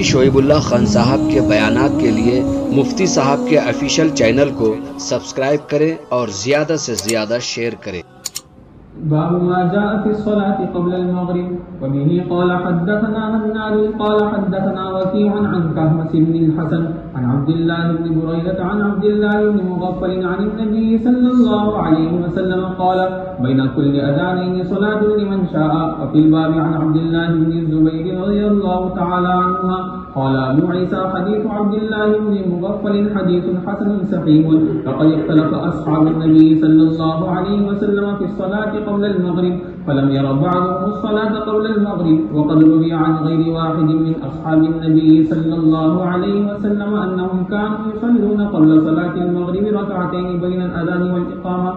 مفتی شعیب اللہ خان صاحب کے بیانات کے لیے مفتی صاحب کے آفیشیل چینل کو سبسکرائب کریں اور زیادہ سے زیادہ شیئر کریں۔ باب ما جاء في الصلاة قبل المغرب وبه قال حدثنا منال قال حدثنا وكيع عن كهمس بن الحسن عن عبد الله بن بريدة عن عبد الله بن مغفل عن النبي صلى الله عليه وسلم قال بين كل أذانين صلاة لمن شاء. وفي الباب عن عبد الله بن الزبير رضي الله تعالى عنهما قال أبو عيسى حديث عبد الله بن مغفل حديث حسن صحيح. فقد اختلف أصحاب النبي صلى الله عليه وسلم في الصلاة قبل المغرب فلم ير بعضهم الصلاة قبل المغرب. وقد روي عن غير واحد من أصحاب النبي صلى الله عليه وسلم أنهم كانوا يصلون قبل صلاة المغرب ركعتين بين الأذان والإقامة.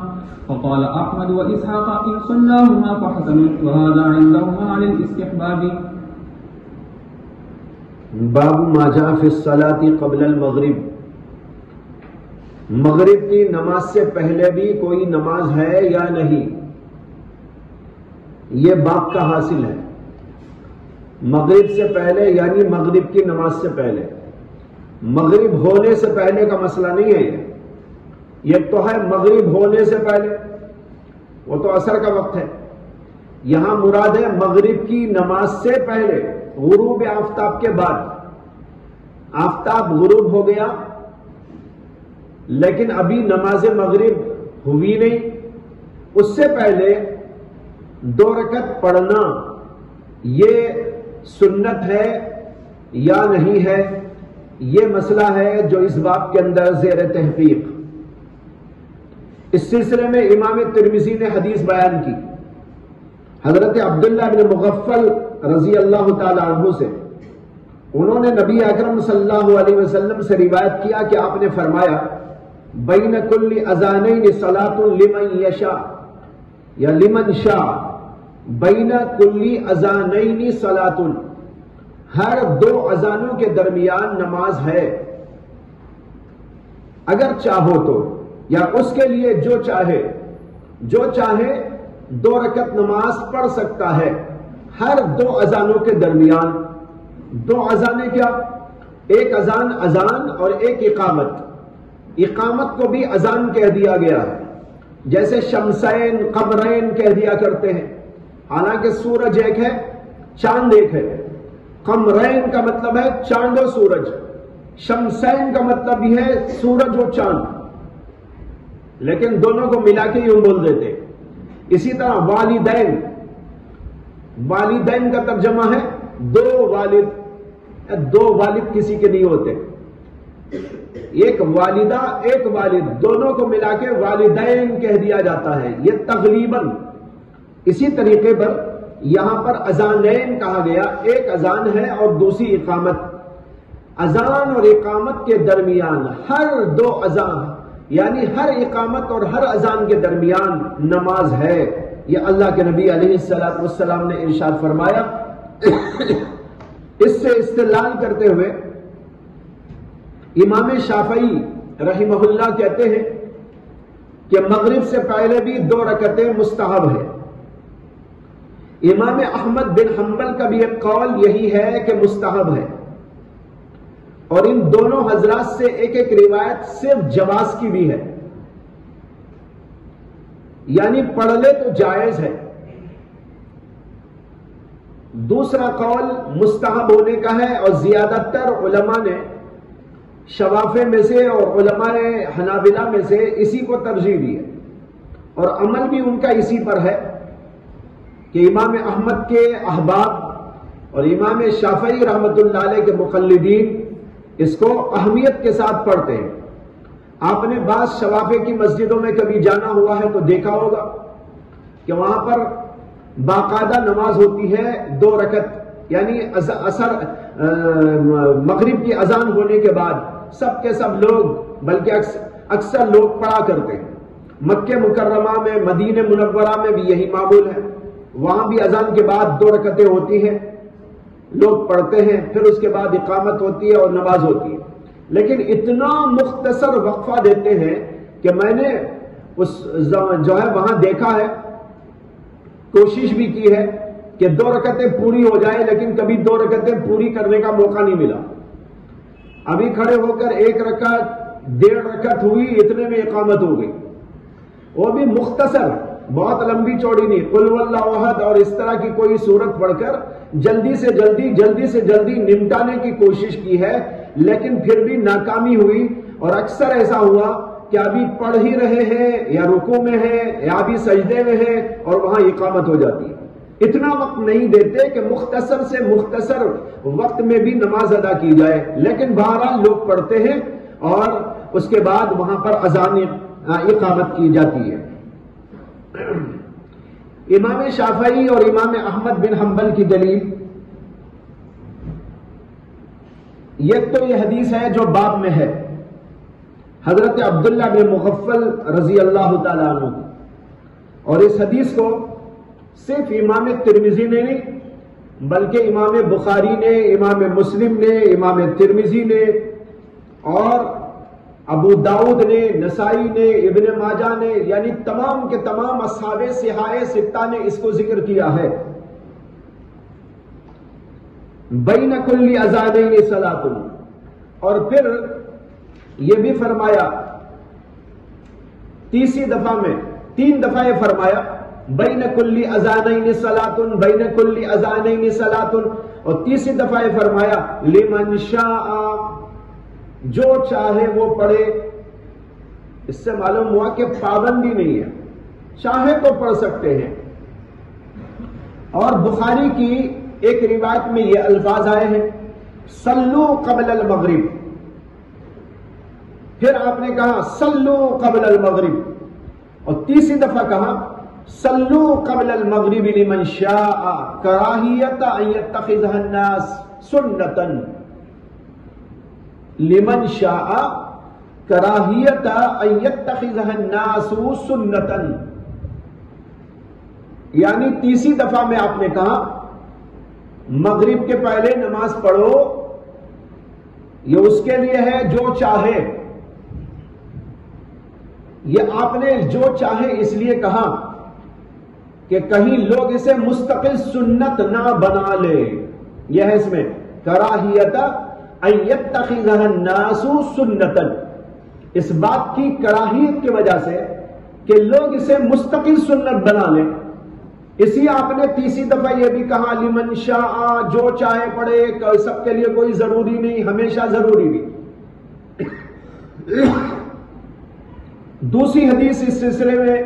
فقال أحمد وإسحاق إن صلاهما فحسن وهذا عندهما على الاستحباب. باب ما جاء فی الصلاة قبل المغرب، مغرب کی نماز سے پہلے بھی کوئی نماز ہے یا نہیں، یہ باب کا حاصل ہے۔ مغرب سے پہلے یعنی مغرب کی نماز سے پہلے، مغرب ہونے سے پہلے کا مسئلہ نہیں ہے یہ تو ہے مغرب ہونے سے پہلے، وہ تو عصر کا وقت ہے۔ یہاں مراد ہے مغرب کی نماز سے پہلے، غروب آفتاب کے بعد۔ آفتاب غروب ہو گیا لیکن ابھی نماز مغرب ہوئی نہیں، اس سے پہلے 2 رکعت پڑھنا یہ سنت ہے یا نہیں ہے، یہ مسئلہ ہے جو اس باب کے اندر زیر تحقیق۔ اس سلسلے میں امام ترمذی نے حدیث بیان کی حضرت عبداللہ بن مغفل رضی اللہ تعالی عنہ سے۔ انہوں نے نبی اکرم صلی اللہ علیہ وسلم سے روایت کیا کہ آپ نے فرمایا بین کل اذانین صلاۃ لمن یشاء یا لمن شاء، بین کل اذانین صلاۃ، ہر 2 اذانوں کے درمیان نماز ہے، اگر چاہو تو، یا اس کے لیے جو چاہے 2 رکعت نماز پڑھ سکتا ہے ہر 2 اذانوں کے درمیان۔ 2 اذانیں کیا؟ ایک اذان اور ایک اقامت۔ اقامت کو بھی اذان کہہ دیا گیا ہے، جیسے شمسین قمرین کہہ دیا کرتے ہیں، حالانکہ سورج ایک ہے چاند ایک ہے۔ قمرین کا مطلب ہے چاند و سورج، شمسین کا مطلب بھی ہے سورج و چاند، لیکن دونوں کو ملا کے یوں بول دیتے۔ اسی طرح والدین کا ترجمہ ہے 2 والد کسی کے نہیں ہوتے، ایک والدہ ایک والد، دونوں کو ملا کے والدین کہہ دیا جاتا ہے، یہ تغلیباً۔ اسی طریقے پر یہاں پر اذانین کہا گیا، ایک اذان ہے اور دوسری اقامت۔ اذان اور اقامت کے درمیان ہر 2 اذان یعنی ہر اقامت اور ہر اذان کے درمیان نماز ہے، یہ اللہ کے نبی علیہ الصلوۃ والسلام نے ارشاد فرمایا۔ اس سے استدلال کرتے ہوئے امام شافعی رحمہ اللہ کہتے ہیں کہ مغرب سے پہلے بھی 2 رکعتیں مستحب ہے۔ امام احمد بن حنبل کا بھی ایک قول یہی ہے کہ مستحب ہے، اور ان دونوں حضرات سے ایک روایت صرف جواز کی بھی ہے، یعنی پڑھ لے تو جائز ہے۔ دوسرا قول مستحب ہونے کا ہے، اور زیادہ تر علماء نے شوافع میں سے اور علماء حنابلہ میں سے اسی کو ترجیح دی ہے، اور عمل بھی ان کا اسی پر ہے کہ امام احمد کے احباب اور امام شافعی رحمۃ اللہ علیہ کے مقلدین اس کو اہمیت کے ساتھ پڑھتے ہیں۔ آپ نے بعض شوافع کی مسجدوں میں کبھی جانا ہوا ہے تو دیکھا ہوگا کہ وہاں پر باقاعدہ نماز ہوتی ہے 2 رکعت، یعنی مغرب کی اذان ہونے کے بعد سب کے سب لوگ، بلکہ اکثر لوگ پڑھا کرتے ہیں۔ مکہ مکرمہ میں، مدینہ منورہ میں بھی یہی معمول ہے، وہاں بھی اذان کے بعد 2 رکعتیں ہوتی ہیں، لوگ پڑھتے ہیں، پھر اس کے بعد اقامت ہوتی ہے اور نماز ہوتی ہے۔ لیکن اتنا مختصر وقفہ دیتے ہیں کہ میں نے جو ہے وہاں دیکھا ہے، کوشش بھی کی ہے کہ 2 رکعتیں پوری ہو جائیں، لیکن کبھی 2 رکعتیں پوری کرنے کا موقع نہیں ملا. ابھی کھڑے ہو کر 1 رکعت 1.5 رکعت ہوئی، اتنے میں اقامت ہو گئی، وہ بھی مختصر، بہت لمبی چوڑی نہیں، قل واللہ احد اور اس طرح کی کوئی سورت پڑھ کر جلدی سے جلدی نمٹانے کی کوشش کی ہے، لیکن پھر بھی ناکامی ہوئی. اور اکثر ایسا ہوا کہ ابھی پڑھ ہی رہے ہیں یا رکوع میں ہیں یا ابھی سجدے میں ہیں اور وہاں اقامت ہو جاتی ہے. اتنا وقت نہیں دیتے کہ مختصر سے مختصر وقت میں بھی نماز ادا کی جائے، لیکن بہرحال لوگ پڑھتے ہیں اور اس کے بعد وہاں پر اذان اقامت کی جاتی ہے. امام شافعی اور امام احمد بن حنبل کی دلیل، ایک تو یہ حدیث ہے جو باب میں ہے، حضرت عبداللہ بن مغفل رضی اللہ تعالیٰ عنہ، اور اس حدیث کو صرف امام ترمذی نے نہیں بلکہ امام بخاری نے، امام مسلم نے، امام ترمذی نے اور ابو داؤد نے، نسائی نے، ابن ماجہ نے، یعنی تمام کے تمام اصحاب صحاح ستہ نے اس کو ذکر کیا ہے. بین کل اذانین صلاۃ، اور پھر یہ بھی فرمایا تیسری دفعہ میں 3 دفعہ یہ فرمایا بین کل اذانین صلاۃ، بین کل اذانین صلاۃ، اور تیسری دفعہ یہ فرمایا لمن شاء، جو چاہے وہ پڑھے. اس سے معلوم ہوا کہ پابندی نہیں ہے، چاہے تو پڑھ سکتے ہیں. اور بخاری کی ایک روایت میں یہ الفاظ آئے ہیں صلو قبل المغرب، پھر آپ نے کہا صلو قبل المغرب، اور تیسری دفعہ کہا صلو قبل المغرب لمن شاء کراہیت ان یتخذها الناس سنتا، لمن شاء کراہیت ان یتخذها الناس سنتا. یعنی تیسری دفعہ میں آپ نے کہا مغرب کے پہلے نماز پڑھو، یہ اس کے لیے ہے جو چاہے. یہ آپ نے جو چاہے اس لیے کہا کہ کہیں لوگ اسے مستقل سنت نہ بنا لے. یہ ہے اس میں کراہیت ان یتخذها الناس سنتا، اس بات کی کراہیت کی وجہ سے کہ لوگ اسے مستقل سنت بنا لیں. اسی آپ نے تیسری دفعہ یہ بھی کہا لمن شاء، جو چاہے پڑھے، سب کے لیے کوئی ضروری نہیں، ہمیشہ ضروری نہیں. دوسری حدیث اس سلسلے میں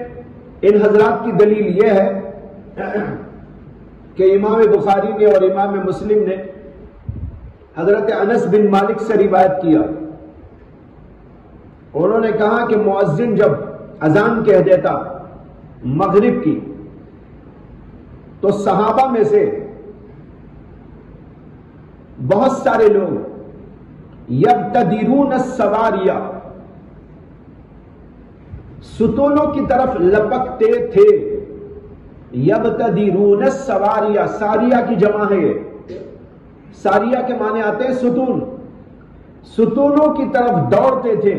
ان حضرات کی دلیل یہ ہے کہ امام بخاری نے اور امام مسلم نے حضرت انس بن مالک سے روایت کیا. انہوں نے کہا کہ مؤذن جب اذان کہہ دیتا مغرب کی تو صحابہ میں سے بہت سارے لوگ یبتدرون السواریہ، ستونوں کی طرف لپکتے تھے. یبتدرون السواریہ، ساریہ کی جمع ہے یہ، ساریہ کے معنی آتے ہیں ستون، ستونوں کی طرف دوڑتے تھے.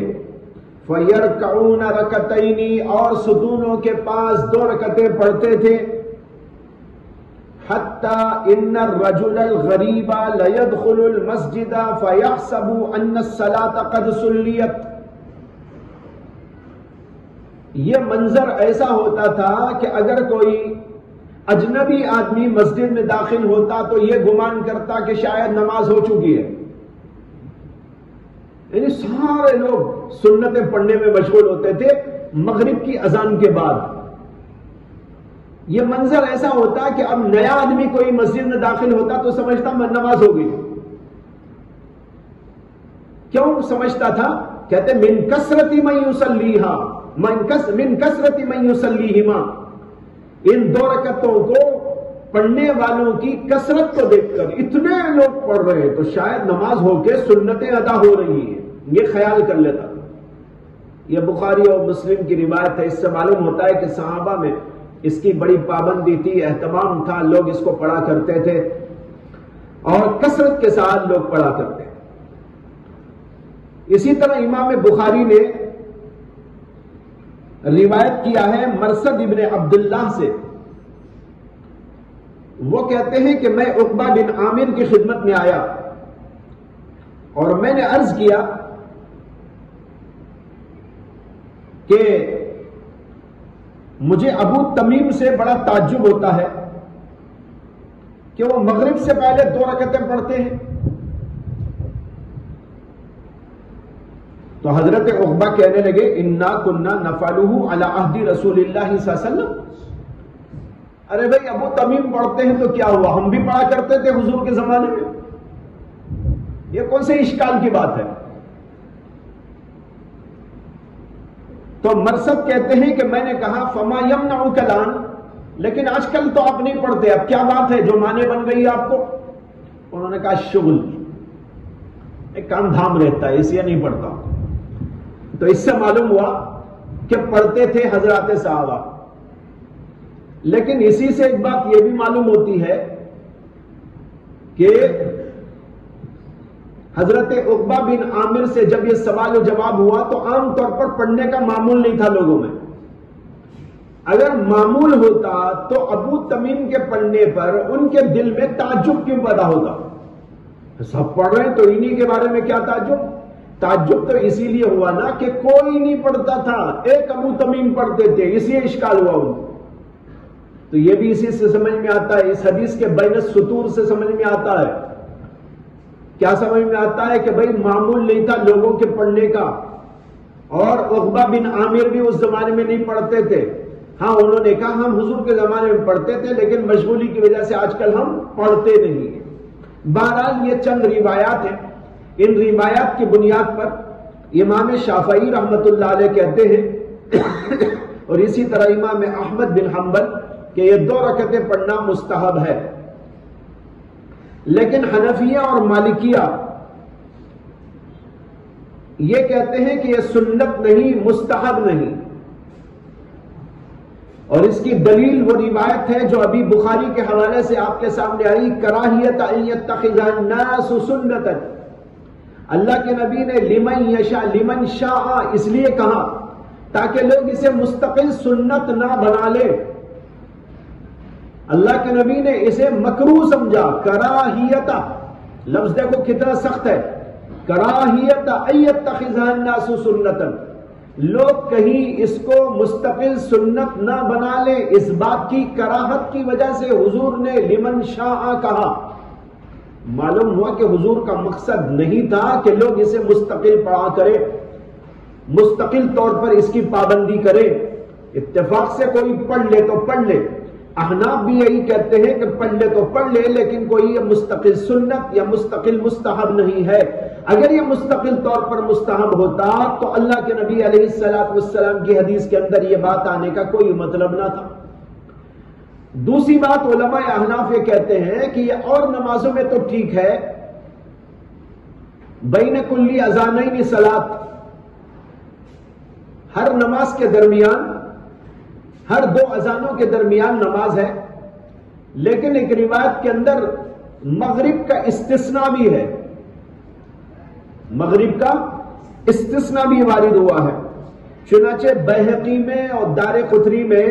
فَيَرْكَعُونَ رَكَعَتَيْنِ، اور ستونوں کے پاس 2 رکعتیں پڑھتے تھے. حَتَّى إِنَّ الرَّجُلَ الْغَرِيبَ لَيَدْخُلُ الْمَسْجِدَ فَيَحْسَبُ أَنَّ الصَّلَاةَ قَدْ صُلِّيَتْ. یہ منظر ایسا ہوتا تھا کہ اگر کوئی اجنبی آدمی مسجد میں داخل ہوتا تو یہ گمان کرتا کہ شاید نماز ہو چکی ہے. یعنی سارے لوگ سنتیں پڑھنے میں مشغول ہوتے تھے مغرب کی اذان کے بعد. یہ منظر ایسا ہوتا کہ اب نیا آدمی کوئی مسجد میں داخل ہوتا تو سمجھتا نماز ہو گئی. کیوں سمجھتا تھا؟ کہتے من کثرت من یصلیھا، من کثرت من یصلیھما، ان 2 رکعتوں کو پڑھنے والوں کی کثرت کو دیکھ کر اتنے لوگ پڑھ رہے ہیں تو شاید نماز ہو کے سنتیں ادا ہو رہی ہیں، یہ خیال کر لیتا. یہ بخاری اور مسلم کی روایت ہے. اس سے معلوم ہوتا ہے کہ صحابہ میں اس کی بڑی پابندی تھی، اہتمام تھا، لوگ اس کو پڑھا کرتے تھے اور کثرت کے ساتھ لوگ پڑھا کرتے تھے. اسی طرح امام بخاری نے روایت کیا ہے مرثد ابن عبداللہ سے، وہ کہتے ہیں کہ میں عقبہ بن عامر کی خدمت میں آیا اور میں نے عرض کیا کہ مجھے ابو تمیم سے بڑا تعجب ہوتا ہے کہ وہ مغرب سے پہلے 2 رکعتیں پڑھتے ہیں. تو حضرت عقبہ کہنے لگے انا کنا نفعلہ علی عہد رسول اللہ صلی اللہ علیہ وسلم. ارے بھائی ابو تمیم پڑھتے ہیں تو کیا ہوا، ہم بھی پڑھا کرتے تھے حضور کے زمانے میں، یہ کون سے اشکال کی بات ہے. تو مرثد کہتے ہیں کہ میں نے کہا فما یمنعک الان، لیکن آج کل تو آپ نہیں پڑھتے، اب کیا بات ہے جو مانے بن گئی آپ کو؟ انہوں نے کہا شغل، ایک کام دھام رہتا ہے اس لیے نہیں پڑھتا. تو اس سے معلوم ہوا کہ پڑھتے تھے حضرات صحابہ. لیکن اسی سے ایک بات یہ بھی معلوم ہوتی ہے کہ حضرت عقبہ بن عامر سے جب یہ سوال و جواب ہوا تو عام طور پر پڑھنے کا معمول نہیں تھا لوگوں میں. اگر معمول ہوتا تو ابو تمیم کے پڑھنے پر ان کے دل میں تعجب کیوں پیدا ہوتا؟ سب پڑھ رہے ہیں تو انہی کے بارے میں کیا تعجب؟ تعجب تو اسی لیے ہوا نا کہ کوئی نہیں پڑھتا تھا، ایک ابو تمیم پڑھتے تھے، اس لیے اشکال ہوا ان کو. تو یہ بھی اسی سے سمجھ میں آتا ہے، اس حدیث کے بین السطور سے سمجھ میں آتا ہے. کیا سمجھ میں آتا ہے کہ بھئی معمول نہیں تھا لوگوں کے پڑھنے کا، اور عقبہ بن عامر بھی اس زمانے میں نہیں پڑھتے تھے. ہاں انہوں نے کہا ہم حضور کے زمانے میں پڑھتے تھے لیکن مشغولی کی وجہ سے آج کل ہم پڑھتے نہیں ہیں. بہرحال یہ چند روایات ہیں، ان روایات کی بنیاد پر امام شافعی رحمت اللہ علیہ کہتے ہیں اور اسی طرح امام احمد بن حنبل کہ یہ 2 رکعتیں پڑھنا مستحب ہے. لیکن حنفیہ اور مالکیہ یہ کہتے ہیں کہ یہ سنت نہیں، مستحب نہیں. اور اس کی دلیل وہ روایت ہے جو ابھی بخاری کے حوالے سے آپ کے سامنے آئی، کراہیت ان یتخذ الناس سنتا. اللہ کے نبی نے لمن یشاء لمن شاء اس لیے کہا تاکہ لوگ اسے مستقل سنت نہ بنا لے. اللہ کے نبی نے اسے مکروہ سمجھا. کراہیت لفظ دیکھو کتنا سخت ہے، کراہیت ان یتخذ الناس سنتا. لوگ کہیں اس کو مستقل سنت نہ بنا لیں، اس بات کی کراہت کی وجہ سے حضور نے لمن شاء کہا. معلوم ہوا کہ حضور کا مقصد نہیں تھا کہ لوگ اسے مستقل پڑھا کرے، مستقل طور پر اس کی پابندی کرے. اتفاق سے کوئی پڑھ لے تو پڑھ لے. احناف بھی یہی کہتے ہیں کہ پڑھ لے تو پڑھ لے، لیکن کوئی یہ مستقل سنت یا مستقل مستحب نہیں ہے. اگر یہ مستقل طور پر مستحب ہوتا تو اللہ کے نبی علیہ الصلوۃ والسلام کی حدیث کے اندر یہ بات آنے کا کوئی مطلب نہ تھا. دوسری بات علماء احناف یہ کہتے ہیں کہ یہ اور نمازوں میں تو ٹھیک ہے، بین کلی اذانین صلاۃ، ہر نماز کے درمیان، ہر 2 اذانوں کے درمیان نماز ہے. لیکن ایک روایت کے اندر مغرب کا استثناء بھی ہے، مغرب کا استثناء بھی وارد ہوا ہے. چنانچہ بیہقی میں اور دار قطنی میں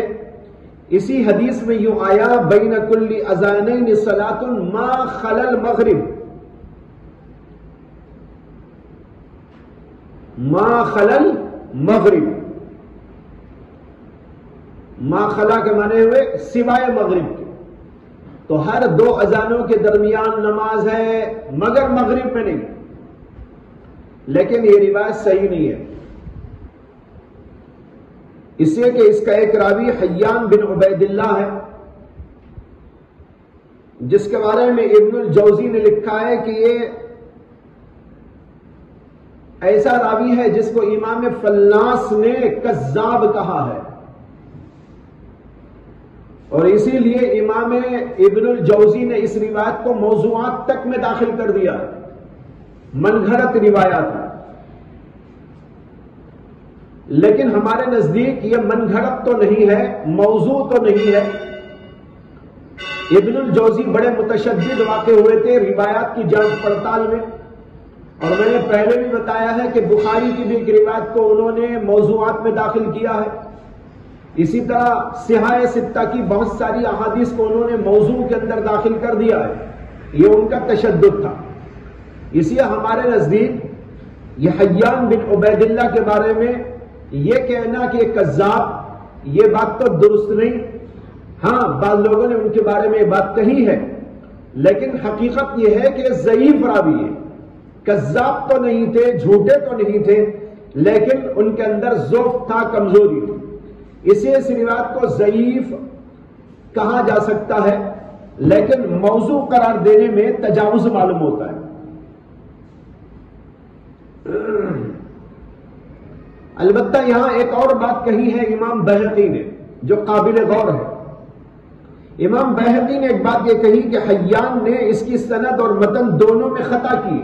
اسی حدیث میں یوں آیا بین کل اذانین صلاۃ ما خلا المغرب، ما خلا المغرب. ما خلا کے معنی ہوئے سوائے مغرب کے. تو ہر 2 اذانوں کے درمیان نماز ہے مگر مغرب میں نہیں. لیکن یہ روایت صحیح نہیں ہے، اس لیے کہ اس کا ایک راوی حیان بن عبید اللہ ہے، جس کے بارے میں ابن الجوزی نے لکھا ہے کہ یہ ایسا راوی ہے جس کو امام فلاس نے کذاب کہا ہے، اور اسی لیے امام ابن الجوزی نے اس روایت کو موضوعات تک میں داخل کر دیا، من گھڑت روایات. لیکن ہمارے نزدیک یہ من گھڑت تو نہیں ہے، موضوع تو نہیں ہے. ابن الجوزی بڑے متشدد واقع ہوئے تھے روایات کی جانچ پڑتال میں، اور میں نے پہلے بھی بتایا ہے کہ بخاری کی بھی ایک روایت کو انہوں نے موضوعات میں داخل کیا ہے. اسی طرح صحاح ستہ کی بہت ساری احادیث کو انہوں نے موضوع کے اندر داخل کر دیا ہے، یہ ان کا تشدد تھا۔ اس لیے ہمارے نزدیک یہ حیان بن عبید اللہ کے بارے میں یہ کہنا کہ یہ کذاب، یہ بات تو درست نہیں۔ ہاں بعض لوگوں نے ان کے بارے میں یہ بات کہی ہے، لیکن حقیقت یہ ہے کہ ضعیف راوی ہے، کذاب تو نہیں تھے، جھوٹے تو نہیں تھے، لیکن ان کے اندر ضعف تھا، کمزوری تھی، اس لیے اس روایت کو ضعیف کہا جا سکتا ہے، لیکن موضوع قرار دینے میں تجاوز معلوم ہوتا ہے۔ البتہ یہاں ایک اور بات کہی ہے امام بیہقی نے جو قابل غور ہے۔ امام بیہقی نے ایک بات یہ کہی کہ حیان نے اس کی سند اور متن دونوں میں خطا کی،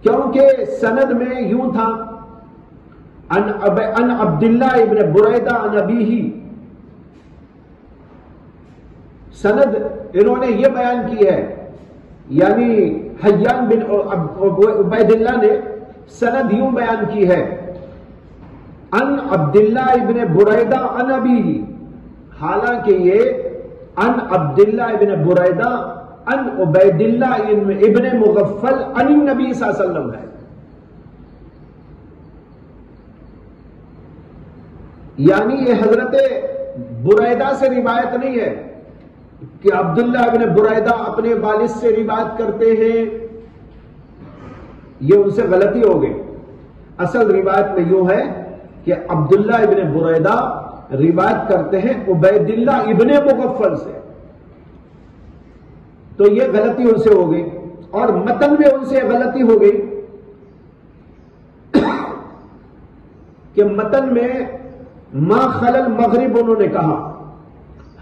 کیونکہ سند میں یوں تھا ان عبداللہ ابن بریدہ عن ابیہ، سند انہوں نے یہ بیان کی ہے، یعنی حیان بن عبید اللہ نے سند یوں بیان کی ہے ان عبداللہ ابن بریدہ عن ابیہ، حالانکہ یہ ان عبداللہ ابن بریدہ ان عبید اللہ ابن مغفل عن النبی صلی اللہ علیہ وسلم ہے، یعنی یہ حضرت بریدہ سے روایت نہیں ہے کہ عبداللہ ابن بریدہ اپنے والد سے روایت کرتے ہیں، یہ ان سے غلطی ہو گئی۔ اصل روایت میں یوں ہے کہ عبداللہ ابن بریدہ روایت کرتے ہیں عبید اللہ ابن مغفل سے، تو یہ غلطی ان سے ہو گئی، اور متن میں ان سے غلطی ہو گئی کہ متن میں ما خلل مغرب انہوں نے کہا،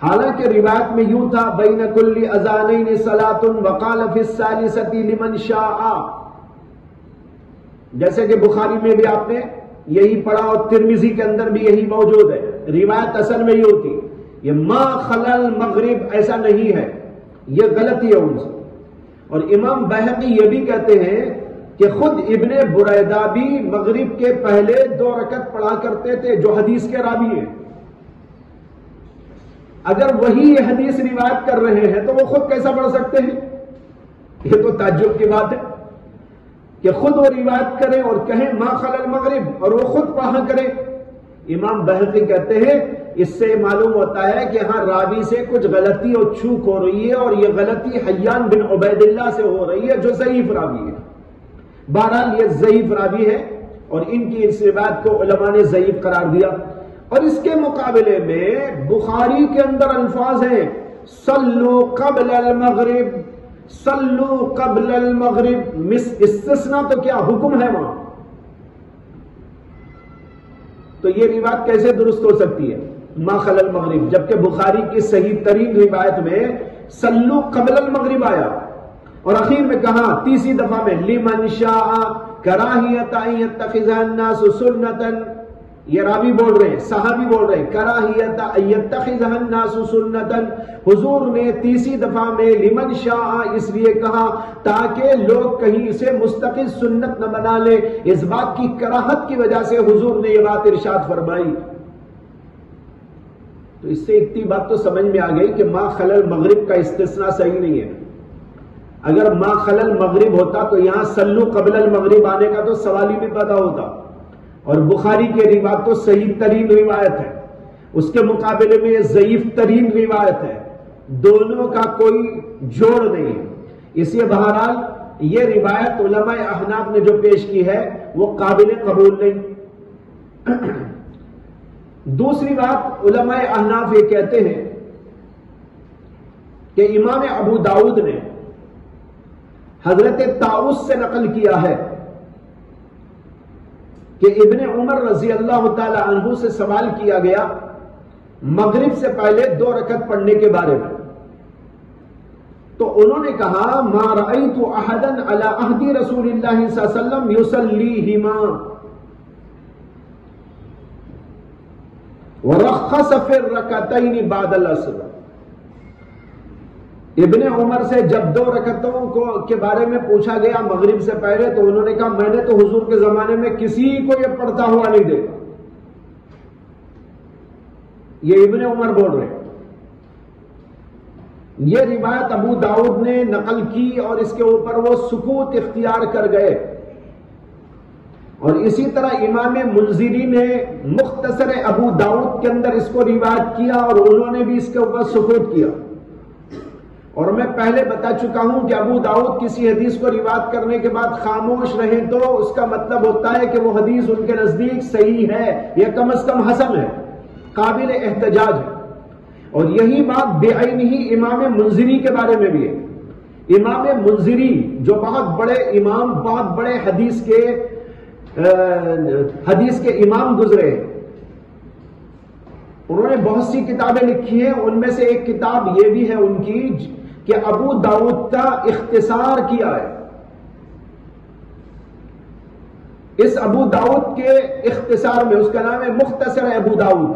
حالانکہ روایت میں یوں تھا بین کل اذانین صلاۃ وقال فی الثالثۃ لمن شاء، جیسے کہ بخاری میں بھی آپ نے یہی پڑھا اور ترمذی کے اندر بھی یہی موجود ہے، روایت اصل میں یہ ہوتی، یہ ما خلل مغرب ایسا نہیں ہے، یہ غلطی ہے ان سے۔ اور امام بیہقی یہ بھی کہتے ہیں کہ خود ابن بریدہ بھی مغرب کے پہلے 2 رکعت پڑھا کرتے تھے، جو حدیث کے راوی ہیں۔ اگر وہی یہ حدیث روایت کر رہے ہیں تو وہ خود کیسا پڑھ سکتے ہیں؟ یہ تو تعجب کی بات ہے کہ خود وہ روایت کریں اور کہیں ما خلل مغرب، اور وہ خود پڑھا کریں۔ امام بیہقی کہتے ہیں اس سے معلوم ہوتا ہے کہ ہاں راوی سے کچھ غلطی اور چوک ہو رہی ہے، اور یہ غلطی حیان بن عبید اللہ سے ہو رہی ہے جو ضعیف راوی ہے۔ بہرحال یہ ضعیف راوی ہے اور ان کی اس روایت کو علماء نے ضعیف قرار دیا۔ اور اس کے مقابلے میں بخاری کے اندر الفاظ ہیں صلو قبل المغرب، صلو قبل المغرب، استثناء تو کیا حکم ہے وہاں، تو یہ روایت کیسے درست ہو سکتی ہے ما خلل المغرب، جبکہ بخاری کی صحیح ترین روایت میں صلو قبل المغرب آیا، اور اخیر میں کہا تیسری دفعہ میں لمن شاء کراہیت ان یتخذ الناس سنتا، یہ راوی بول رہے ہیں، صحابی بول رہے ہیں کراہیت ان یتخذ الناس سنتا، حضور نے تیسری دفعہ میں لمن شاء اس لیے کہا تاکہ لوگ کہیں اسے مستقل سنت نہ بنا لے، اس بات کی کراہت کی وجہ سے حضور نے یہ بات ارشاد فرمائی۔ تو اس سے اتنی بات تو سمجھ میں آ گئی کہ ما خلل مغرب کا استثناء صحیح نہیں ہے۔ اگر ما خلل مغرب ہوتا تو یہاں صلو قبل المغرب آنے کا تو سوال ہی نہیں پیدا ہوتا، اور بخاری کی روایت تو صحیح ترین روایت ہے، اس کے مقابلے میں یہ ضعیف ترین روایت ہے، دونوں کا کوئی جوڑ نہیں ہے۔ اس لیے بہرحال یہ روایت علماء احناف نے جو پیش کی ہے وہ قابل قبول نہیں۔ دوسری بات، علماء احناف یہ کہتے ہیں کہ امام ابو داؤد نے حضرت طاؤس سے نقل کیا ہے کہ ابن عمر رضی اللہ تعالی عنہ سے سوال کیا گیا مغرب سے پہلے 2 رکعت پڑھنے کے بارے میں، تو انہوں نے کہا ما رأیت احدا علی عہد رسول اللہ صلی اللہ علیہ وسلم یصلیہما ورخص فی الرکعتین بعد العصر، ابن عمر سے جب 2 رکعتوں کے بارے میں پوچھا گیا مغرب سے پہلے تو انہوں نے کہا میں نے تو حضور کے زمانے میں کسی کو یہ پڑھتا ہوا نہیں دیکھا. یہ ابن عمر بول رہے ہیں. یہ روایت ابو داؤد نے نقل کی اور اس کے اوپر وہ سکوت اختیار کر گئے. اور اسی طرح امام منذری نے مختصر ابو داؤد کے اندر اس کو روایت کیا اور انہوں نے بھی اس کے اوپر سکوت کیا. اور میں پہلے بتا چکا ہوں کہ ابو داؤد کسی حدیث کو روایت کرنے کے بعد خاموش رہیں تو اس کا مطلب ہوتا ہے کہ وہ حدیث ان کے نزدیک صحیح ہے یا کم از کم حسن ہے, قابل احتجاج ہے. اور یہی بات بعین ہی امام منذری کے بارے میں بھی ہے. امام منذری جو بہت بڑے امام, بہت بڑے حدیث کے امام گزرے, انہوں نے بہت سی کتابیں لکھی ہیں. ان میں سے ایک کتاب یہ بھی ہے ان کی کہ ابو داؤد کا اختصار کیا ہے. اس ابو داؤد کے اختصار میں, اس کا نام ہے مختصر ابو داؤد,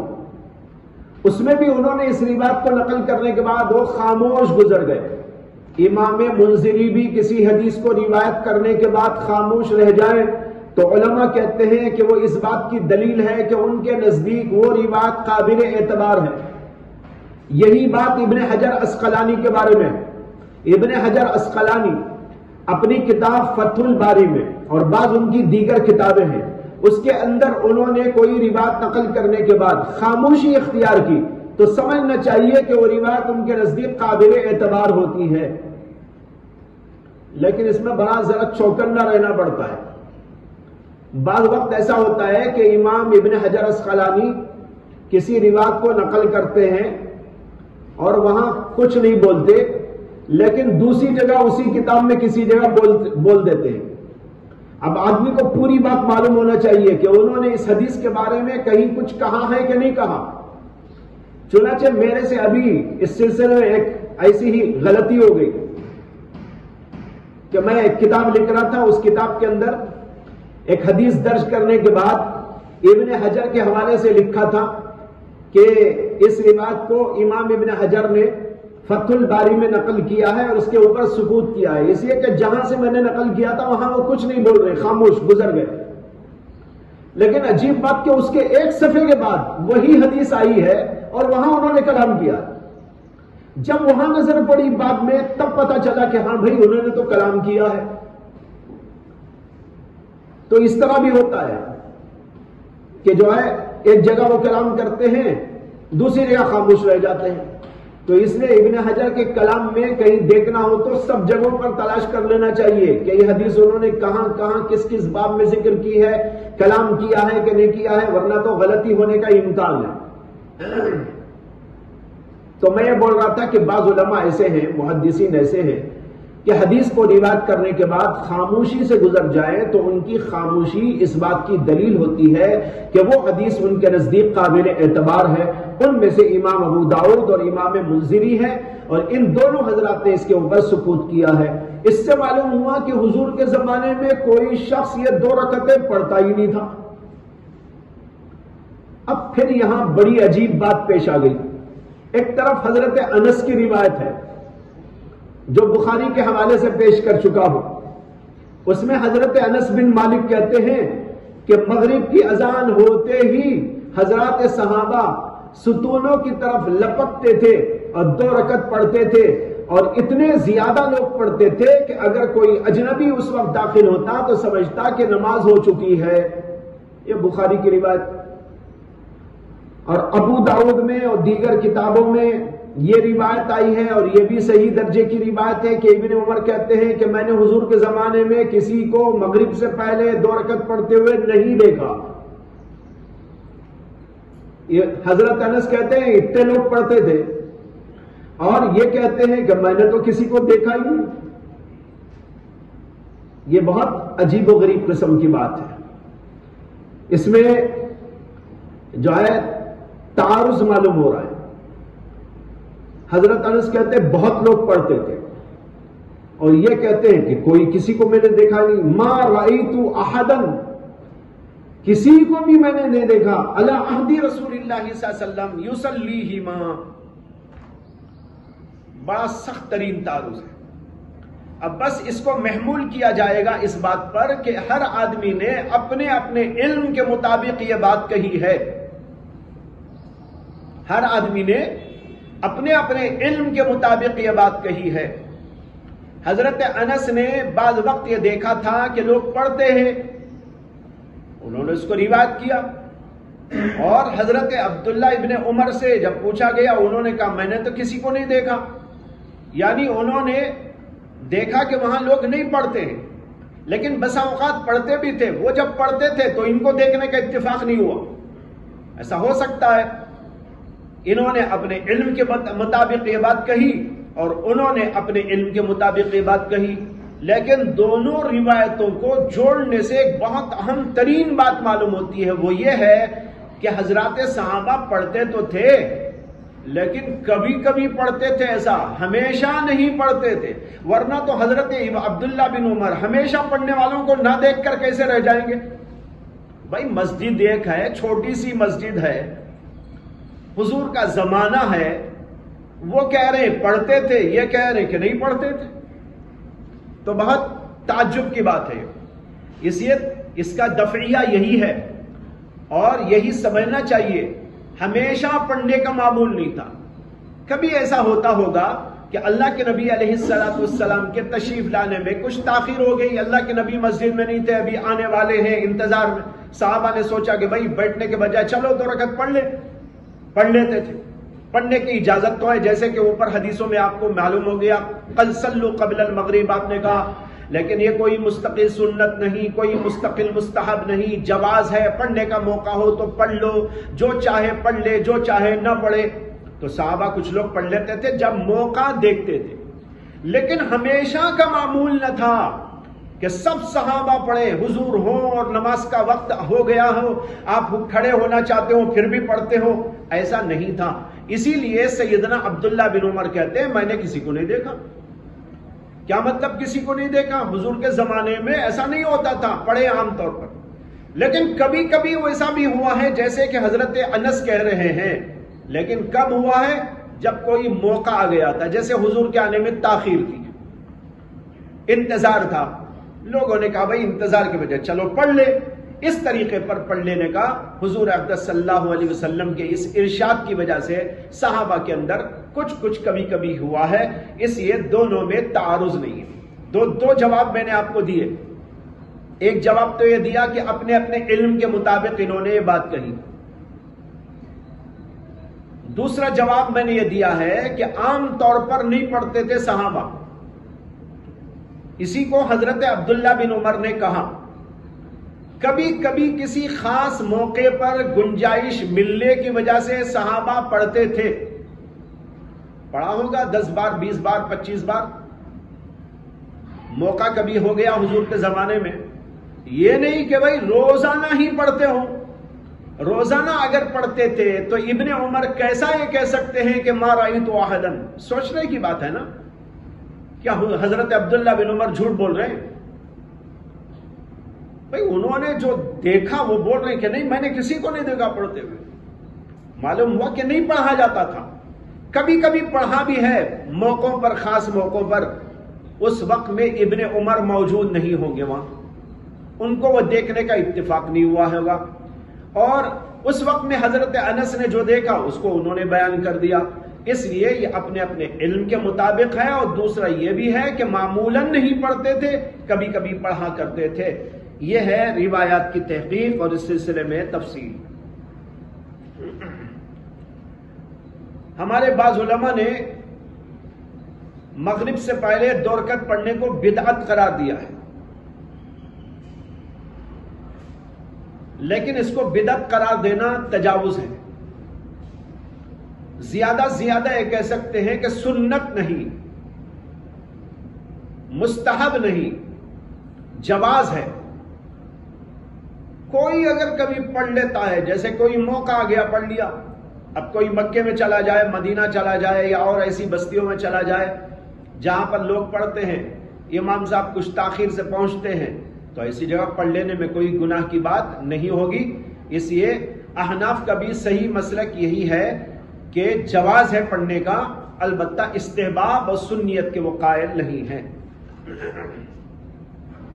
اس میں بھی انہوں نے اس روایت کو نقل کرنے کے بعد وہ خاموش گزر گئے. امام منذری بھی کسی حدیث کو روایت کرنے کے بعد خاموش رہ جائیں تو علماء کہتے ہیں کہ وہ اس بات کی دلیل ہے کہ ان کے نزدیک وہ روایت قابل اعتبار ہے. یہی بات ابن حجر عسقلانی کے بارے میں. ابن حجر عسقلانی اپنی کتاب فتح الباری میں اور بعض ان کی دیگر کتابیں ہیں, اس کے اندر انہوں نے کوئی روایت نقل کرنے کے بعد خاموشی اختیار کی تو سمجھنا چاہیے کہ وہ روایت ان کے نزدیک قابل اعتبار ہوتی ہے. لیکن اس میں بڑا ذرا چوکنا رہنا پڑتا ہے. بعض وقت ایسا ہوتا ہے کہ امام ابن حجر عسقلانی کسی روایت کو نقل کرتے ہیں اور وہاں کچھ نہیں بولتے, لیکن دوسری جگہ اسی کتاب میں کسی جگہ بول دیتے ہیں. اب آدمی کو پوری بات معلوم ہونا چاہیے کہ انہوں نے اس حدیث کے بارے میں کہیں کچھ کہا ہے کہ نہیں کہا. چنانچہ میرے سے ابھی اس سلسلے میں ایک ایسی ہی غلطی ہو گئی کہ میں ایک کتاب لکھ رہا تھا, اس کتاب کے اندر ایک حدیث درج کرنے کے بعد ابن حجر کے حوالے سے لکھا تھا کہ اس روایت کو امام ابن حجر نے فتح الباری میں نقل کیا ہے اور اس کے اوپر سکوت کیا ہے, اس لیے کہ جہاں سے میں نے نقل کیا تھا وہاں وہ کچھ نہیں بول رہے, خاموش گزر گئے. لیکن عجیب بات کہ اس کے ایک صفحے کے بعد وہی حدیث آئی ہے اور وہاں انہوں نے کلام کیا. جب وہاں نظر پڑی بعد میں تب پتا چلا کہ ہاں بھائی انہوں نے تو کلام کیا ہے. تو اس طرح بھی ہوتا ہے کہ جو ہے ایک جگہ وہ کلام کرتے ہیں, دوسری جگہ خاموش رہ جاتے ہیں. تو اس لیے ابن حجر کے کلام میں کہیں دیکھنا ہو تو سب جگہوں پر تلاش کر لینا چاہیے کہ یہ حدیث انہوں نے کہاں کہاں کس کس باب میں ذکر کی ہے, کلام کیا ہے کہ نہیں کیا ہے, ورنہ تو غلطی ہونے کا امکان ہے. تو میں یہ بول رہا تھا کہ بعض علماء ایسے ہیں, محدثین ایسے ہیں کہ حدیث کو روایت کرنے کے بعد خاموشی سے گزر جائے تو ان کی خاموشی اس بات کی دلیل ہوتی ہے کہ وہ حدیث ان کے نزدیک قابل اعتبار ہے. ان میں سے امام ابو داؤد اور امام منذری ہیں اور ان دونوں حضرات نے اس کے اوپر سکوت کیا ہے. اس سے معلوم ہوا کہ حضور کے زمانے میں کوئی شخص یہ 2 رکعتیں پڑھتا ہی نہیں تھا. اب پھر یہاں بڑی عجیب بات پیش آ گئی. ایک طرف حضرت انس کی روایت ہے جو بخاری کے حوالے سے پیش کر چکا ہوں, اس میں حضرت انس بن مالک کہتے ہیں کہ مغرب کی اذان ہوتے ہی حضرات صحابہ ستونوں کی طرف لپکتے تھے اور 2 رکعت پڑھتے تھے, اور اتنے زیادہ لوگ پڑھتے تھے کہ اگر کوئی اجنبی اس وقت داخل ہوتا تو سمجھتا کہ نماز ہو چکی ہے. یہ بخاری کی روایت. اور ابو داؤد میں اور دیگر کتابوں میں یہ روایت آئی ہے اور یہ بھی صحیح درجے کی روایت ہے کہ ابن عمر کہتے ہیں کہ میں نے حضور کے زمانے میں کسی کو مغرب سے پہلے 2 رکعت پڑھتے ہوئے نہیں دیکھا. حضرت انس کہتے ہیں اتنے لوگ پڑھتے تھے, اور یہ کہتے ہیں کہ میں نے تو کسی کو دیکھا ہی نہیں. یہ بہت عجیب و غریب قسم کی بات ہے. اس میں جو ہے تعارض معلوم ہو رہا ہے. حضرت انس کہتے ہیں بہت لوگ پڑھتے تھے, اور یہ کہتے ہیں کہ کوئی کسی کو میں نے دیکھا نہیں. ما رأیت احدا, کسی کو بھی میں نے نہیں دیکھا. علی عہد رسول اللہ صلی اللہ علیہ وسلم یصلیہما, بڑا سخت ترین تعارض ہے۔ اب بس اس کو محمول کیا جائے گا اس بات پر کہ ہر آدمی نے اپنے اپنے علم کے مطابق یہ بات کہی ہے، ہر آدمی نے اپنے اپنے علم کے مطابق یہ بات کہی ہے۔ حضرت انس نے بعض وقت یہ دیکھا تھا کہ لوگ پڑھتے ہیں، انہوں نے اس کو روایت کیا، اور حضرت عبداللہ ابن عمر سے جب پوچھا گیا انہوں نے کہا میں نے تو کسی کو نہیں دیکھا، یعنی انہوں نے دیکھا کہ وہاں لوگ نہیں پڑھتے ہیں، لیکن بسا اوقات پڑھتے بھی تھے، وہ جب پڑھتے تھے تو ان کو دیکھنے کا اتفاق نہیں ہوا۔ ایسا ہو سکتا ہے انہوں نے اپنے علم کے مطابق یہ بات کہی اور انہوں نے اپنے علم کے مطابق یہ بات کہی، لیکن دونوں روایتوں کو جوڑنے سے ایک بہت اہم ترین بات معلوم ہوتی ہے، وہ یہ ہے کہ حضرات صحابہ پڑھتے تو تھے لیکن کبھی کبھی پڑھتے تھے، ایسا ہمیشہ نہیں پڑھتے تھے، ورنہ تو حضرت عبداللہ بن عمر ہمیشہ پڑھنے والوں کو نہ دیکھ کر کیسے رہ جائیں گے؟ بھائی مسجد ایک ہے، چھوٹی سی مسجد ہے، حضور کا زمانہ ہے، وہ کہہ رہے ہیں پڑھتے تھے، یہ کہہ رہے ہیں کہ نہیں پڑھتے تھے، تو بہت تعجب کی بات ہے۔ اس کا دفعیہ یہی ہے اور یہی سمجھنا چاہیے، ہمیشہ پڑھنے کا معمول نہیں تھا۔ کبھی ایسا ہوتا ہوگا کہ اللہ کے نبی علیہ السلام کے تشریف لانے میں کچھ تاخیر ہو گئی، اللہ کے نبی مسجد میں نہیں تھے، ابھی آنے والے ہیں، انتظار میں، صحابہ نے سوچا کہ بھائی بیٹھنے کے بجائے چلو 2 رکعت پڑھ لیتے تھے۔ پڑھنے کی اجازت تو ہے، جیسے کہ اوپر حدیثوں میں آپ کو معلوم ہو گیا، قل صلوا قبل المغرب آپ نے کہا، لیکن یہ کوئی مستقل سنت نہیں، کوئی مستقل مستحب نہیں، جواز ہے، پڑھنے کا موقع ہو تو پڑھ لو، جو چاہے پڑھ لے، جو چاہے نہ پڑھے۔ تو صحابہ کچھ لوگ پڑھ لیتے تھے جب موقع دیکھتے تھے، لیکن ہمیشہ کا معمول نہ تھا کہ سب صحابہ پڑھے، حضور ہو اور نماز کا وقت ہو گیا ہو، آپ کھڑے ہونا چاہتے ہو پھر بھی پڑھتے ہو، ایسا نہیں تھا۔ اسی لیے سیدنا عبداللہ بن عمر کہتے ہیں میں نے کسی کو نہیں دیکھا۔ کیا مطلب کسی کو نہیں دیکھا؟ حضور کے زمانے میں ایسا نہیں ہوتا تھا، پڑھے عام طور پر، لیکن کبھی کبھی ویسا بھی ہوا ہے جیسے کہ حضرت انس کہہ رہے ہیں، لیکن کب ہوا ہے؟ جب کوئی موقع آ گیا تھا، جیسے حضور کے آنے میں تاخیر تھی، انتظار تھا، لوگوں نے کہا بھائی انتظار کی وجہ چلو پڑھ لے۔ اس طریقے پر پڑھ لینے کا حضور اقدس صلی اللہ علیہ وسلم کے اس ارشاد کی وجہ سے صحابہ کے اندر کچھ کبھی کبھی ہوا ہے، اس لیے دونوں میں تعارض نہیں ہے۔ دو جواب میں نے آپ کو دیے۔ ایک جواب تو یہ دیا کہ اپنے اپنے علم کے مطابق انہوں نے یہ بات کہی، دوسرا جواب میں نے یہ دیا ہے کہ عام طور پر نہیں پڑھتے تھے صحابہ، اسی کو حضرت عبداللہ بن عمر نے کہا، کبھی کبھی کسی خاص موقع پر گنجائش ملنے کی وجہ سے صحابہ پڑھتے تھے، پڑھا ہوگا 10 بار 20 بار 25 بار، موقع کبھی ہو گیا حضور کے زمانے میں، یہ نہیں کہ بھائی روزانہ ہی پڑھتے ہوں۔ روزانہ اگر پڑھتے تھے تو ابن عمر کیسا یہ کہہ سکتے ہیں کہ ما رأیت احدا؟ سوچنے کی بات ہے نا، کیا حضرت عبداللہ بن عمر جھوٹ بول رہے ہیں؟ بھائی انہوں نے جو دیکھا وہ بول رہے ہیں کہ نہیں میں نے کسی کو نہیں دیکھا پڑھتے ہوئے، معلوم ہوا کہ نہیں پڑھا جاتا تھا، کبھی کبھی پڑھا بھی ہے موقعوں پر، خاص موقعوں پر، اس وقت میں ابن عمر موجود نہیں ہوں گے وہاں، ان کو وہ دیکھنے کا اتفاق نہیں ہوا ہوگا، اور اس وقت میں حضرت انس نے جو دیکھا اس کو انہوں نے بیان کر دیا، اس لیے یہ اپنے اپنے علم کے مطابق ہے، اور دوسرا یہ بھی ہے کہ معمولاً نہیں پڑھتے تھے، کبھی کبھی پڑھا کرتے تھے۔ یہ ہے روایات کی تحقیق اور اس سلسلے میں تفصیل۔ ہمارے بعض علماء نے مغرب سے پہلے 2 رکعت پڑھنے کو بدعت قرار دیا ہے، لیکن اس کو بدعت قرار دینا تجاوز ہے، زیادہ سے زیادہ یہ کہہ سکتے ہیں کہ سنت نہیں، مستحب نہیں، جواز ہے۔ کوئی اگر کبھی پڑھ لیتا ہے، جیسے کوئی موقع آ گیا پڑھ لیا، اب کوئی مکے میں چلا جائے، مدینہ چلا جائے، یا اور ایسی بستیوں میں چلا جائے جہاں پر لوگ پڑھتے ہیں، امام صاحب کچھ تاخیر سے پہنچتے ہیں، تو ایسی جگہ پڑھ لینے میں کوئی گناہ کی بات نہیں ہوگی۔ اس لیے احناف کا بھی صحیح مسلک یہی ہے کہ جواز ہے پڑھنے کا، البتہ استحباب اور سنیت کے وہ قائل نہیں ہیں.